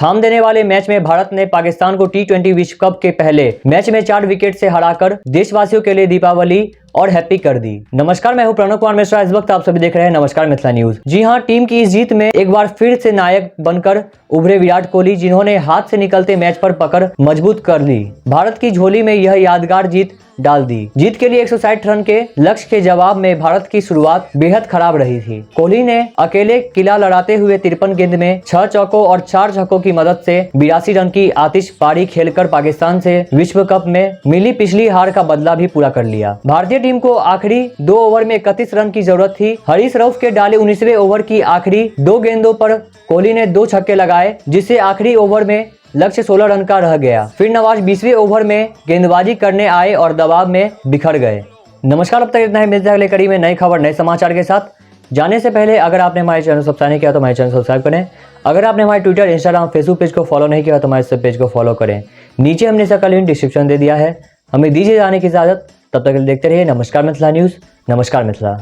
थाम देने वाले मैच में भारत ने पाकिस्तान को T20 विश्व कप के पहले मैच में 4 विकेट से हराकर देशवासियों के लिए दीपावली और हैप्पी कर दी। नमस्कार, मैं हूं प्रणव कुमार मिश्रा। इस वक्त आप सभी देख रहे हैं नमस्कार मिथिला न्यूज। जी हां, टीम की इस जीत में एक बार फिर से नायक बनकर उभरे विराट कोहली, जिन्होंने हाथ से निकलते मैच पर पकड़ मजबूत कर ली। भारत की झोली में यह यादगार जीत डाल दी। जीत के लिए 160 रन के लक्ष्य के जवाब में भारत की शुरुआत बेहद खराब रही थी। कोहली ने अकेले किला लड़ाते हुए 53 गेंद में 6 चौकों और 4 छक्कों की मदद से 82 रन की आतिशबाजी खेलकर पाकिस्तान से विश्व कप में मिली पिछली हार का बदला भी पूरा कर लिया। भारतीय टीम को आखिरी 2 ओवर में 31 रन की जरूरत थी। हरीश रऊफ के डाले 19वें ओवर की आखिरी 2 गेंदों पर कोहली ने 2 छक्के लगाए, जिससे आखिरी ओवर में लक्ष्य 16 रन का रह गया। फिर नवाज 20वें ओवर में गेंदबाजी करने आए और दबाव में बिखर गए। नमस्कार, अब तक इतना ही। मिलते हैं अगले कड़ी में नई खबर नए समाचार के साथ। जाने से पहले अगर आपने हमारे चैनल सब्सक्राइब नहीं किया तो हमारे चैनल सब्सक्राइब करें। अगर आपने हमारे ट्विटर, इंस्टाग्राम, फेसबुक पेज को फॉलो नहीं किया तो हमारे पेज को फॉलो करें। नीचे हमने इसका लिंक डिस्क्रिप्शन दे दिया है। हमें दीजिए जाने की इजाजत। तब तक देखते रहिए नमस्कार मिथिला न्यूज। नमस्कार मिथिला।